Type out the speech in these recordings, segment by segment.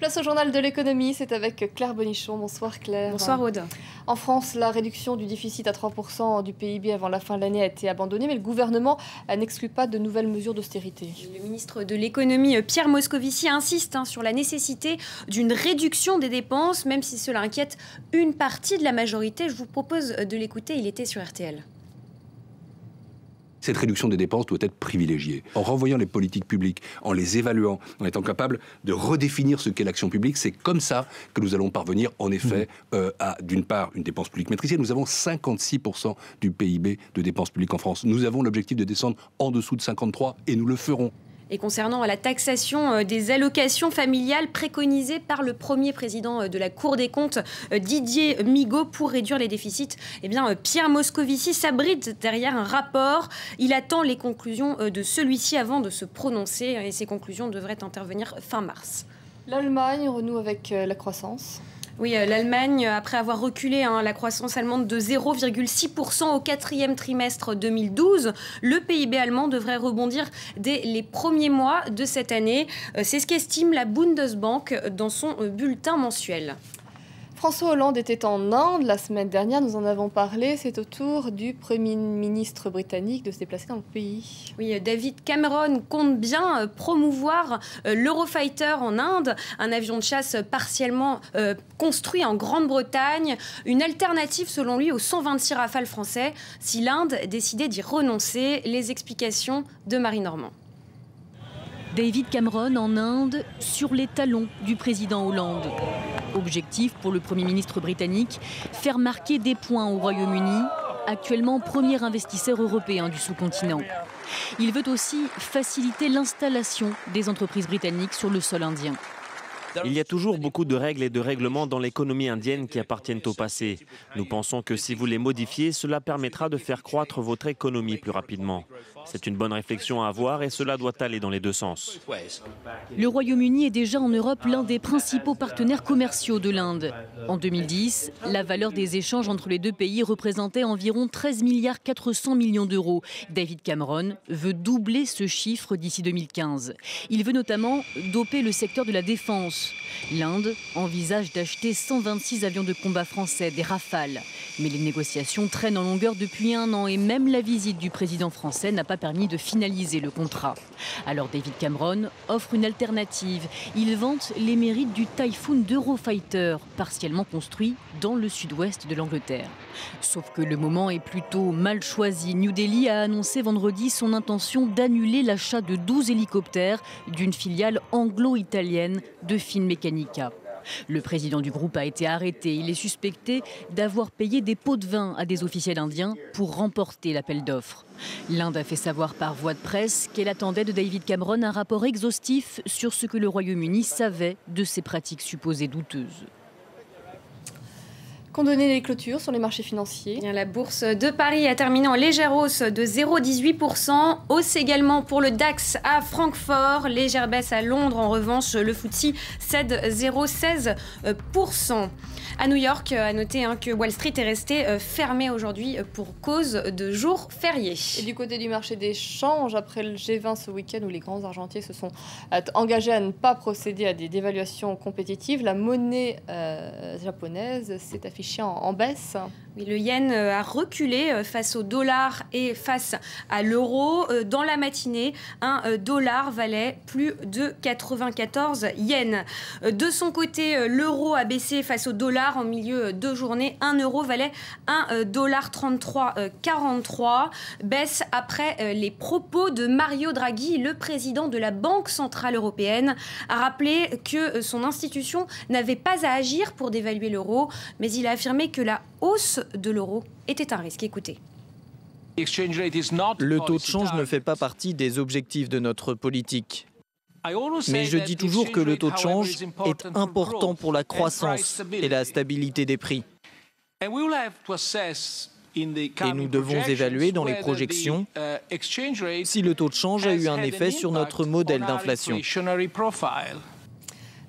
Place au journal de l'économie, c'est avec Claire Bonichon. Bonsoir Claire. Bonsoir Aude. En France, la réduction du déficit à 3% du PIB avant la fin de l'année a été abandonnée, mais le gouvernement n'exclut pas de nouvelles mesures d'austérité. Le ministre de l'économie Pierre Moscovici insiste sur la nécessité d'une réduction des dépenses, même si cela inquiète une partie de la majorité. Je vous propose de l'écouter, il était sur RTL. Cette réduction des dépenses doit être privilégiée. En renvoyant les politiques publiques, en les évaluant, en étant capable de redéfinir ce qu'est l'action publique, c'est comme ça que nous allons parvenir, en effet, à, d'une part, une dépense publique maîtrisée. Nous avons 56% du PIB de dépenses publiques en France. Nous avons l'objectif de descendre en dessous de 53% et nous le ferons. Et concernant la taxation des allocations familiales préconisée par le premier président de la Cour des comptes, Didier Migaud, pour réduire les déficits, eh bien, Pierre Moscovici s'abrite derrière un rapport. Il attend les conclusions de celui-ci avant de se prononcer et ces conclusions devraient intervenir fin mars. L'Allemagne renoue avec la croissance. Oui, l'Allemagne, après avoir reculé la croissance allemande de 0,6% au quatrième trimestre 2012, le PIB allemand devrait rebondir dès les premiers mois de cette année. C'est ce qu'estime la Bundesbank dans son bulletin mensuel. François Hollande était en Inde la semaine dernière, nous en avons parlé. C'est au tour du Premier ministre britannique de se déplacer dans le pays. Oui, David Cameron compte bien promouvoir l'Eurofighter en Inde, un avion de chasse partiellement construit en Grande-Bretagne, une alternative selon lui aux 126 Rafales français si l'Inde décidait d'y renoncer. Les explications de Marie Normand. David Cameron en Inde, sur les talons du président Hollande. Objectif pour le Premier ministre britannique, faire marquer des points au Royaume-Uni, actuellement premier investisseur européen du sous-continent. Il veut aussi faciliter l'installation des entreprises britanniques sur le sol indien. Il y a toujours beaucoup de règles et de règlements dans l'économie indienne qui appartiennent au passé. Nous pensons que si vous les modifiez, cela permettra de faire croître votre économie plus rapidement. C'est une bonne réflexion à avoir et cela doit aller dans les deux sens. Le Royaume-Uni est déjà en Europe l'un des principaux partenaires commerciaux de l'Inde. En 2010, la valeur des échanges entre les deux pays représentait environ 13,4 milliards d'euros. David Cameron veut doubler ce chiffre d'ici 2015. Il veut notamment doper le secteur de la défense. L'Inde envisage d'acheter 126 avions de combat français, des Rafales. Mais les négociations traînent en longueur depuis 1 an et même la visite du président français n'a pas permis de finaliser le contrat. Alors David Cameron offre une alternative. Il vante les mérites du Typhoon d'Eurofighter, partiellement construit dans le sud-ouest de l'Angleterre. Sauf que le moment est plutôt mal choisi. New Delhi a annoncé vendredi son intention d'annuler l'achat de 12 hélicoptères d'une filiale anglo-italienne de Finmeccanica. Le président du groupe a été arrêté. Il est suspecté d'avoir payé des pots de vin à des officiels indiens pour remporter l'appel d'offres. L'Inde a fait savoir par voie de presse qu'elle attendait de David Cameron un rapport exhaustif sur ce que le Royaume-Uni savait de ces pratiques supposées douteuses. Condamner les clôtures sur les marchés financiers. La bourse de Paris a terminé en légère hausse de 0,18%. Hausse également pour le DAX à Francfort. Légère baisse à Londres. En revanche, le FTSE cède 0,16%. À New York, à noter que Wall Street est resté fermé aujourd'hui pour cause de jour férié. Et du côté du marché des changes, après le G20 ce week-end où les grands argentiers se sont engagés à ne pas procéder à des dévaluations compétitives, la monnaie japonaise s'est affichée en baisse. Oui, le yen a reculé face au dollar et face à l'euro. Dans la matinée, un dollar valait plus de 94 yens. De son côté, l'euro a baissé face au dollar en milieu de journée. 1 euro valait $1,3343. Baisse après les propos de Mario Draghi, le président de la Banque centrale européenne, a rappelé que son institution n'avait pas à agir pour dévaluer l'euro, mais il a affirmé que la hausse de l'euro était un risque. Écoutez. Le taux de change ne fait pas partie des objectifs de notre politique. Mais je dis toujours que le taux de change est important pour la croissance et la stabilité des prix. Et nous devons évaluer dans les projections si le taux de change a eu un effet sur notre modèle d'inflation.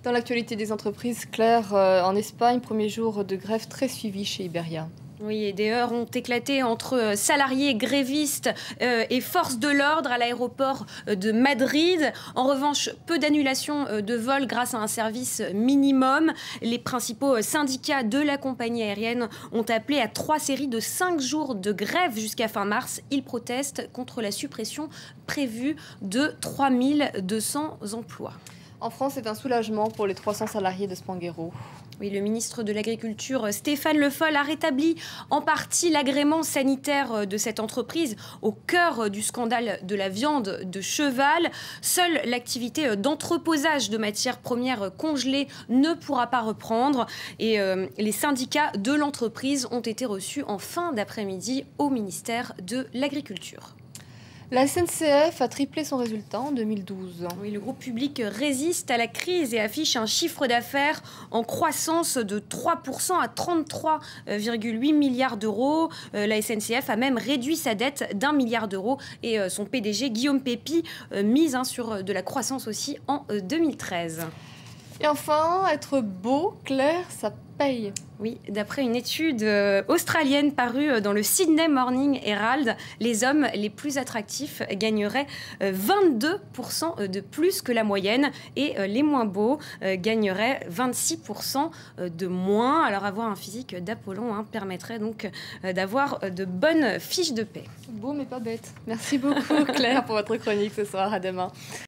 Dans l'actualité des entreprises, Claire, en Espagne, premier jour de grève très suivi chez Iberia. Oui, et des heurts ont éclaté entre salariés grévistes et forces de l'ordre à l'aéroport de Madrid. En revanche, peu d'annulations de vols grâce à un service minimum. Les principaux syndicats de la compagnie aérienne ont appelé à 3 séries de 5 jours de grève jusqu'à fin mars. Ils protestent contre la suppression prévue de 3200 emplois. En France, c'est un soulagement pour les 300 salariés de Spanghero. Oui, le ministre de l'Agriculture, Stéphane Le Foll, a rétabli en partie l'agrément sanitaire de cette entreprise au cœur du scandale de la viande de cheval. Seule l'activité d'entreposage de matières premières congelées ne pourra pas reprendre. Et les syndicats de l'entreprise ont été reçus en fin d'après-midi au ministère de l'Agriculture. La SNCF a triplé son résultat en 2012. Oui, le groupe public résiste à la crise et affiche un chiffre d'affaires en croissance de 3% à 33,8 milliards d'euros. La SNCF a même réduit sa dette d'1 milliard d'euros et son PDG Guillaume Pépi mise sur de la croissance aussi en 2013. Et enfin, être beau, clair, ça paye. Oui, d'après une étude australienne parue dans le Sydney Morning Herald, les hommes les plus attractifs gagneraient 22% de plus que la moyenne et les moins beaux gagneraient 26% de moins. Alors avoir un physique d'Apollon permettrait donc d'avoir de bonnes fiches de paix. Beau mais pas bête. Merci beaucoup Claire pour votre chronique ce soir. À demain.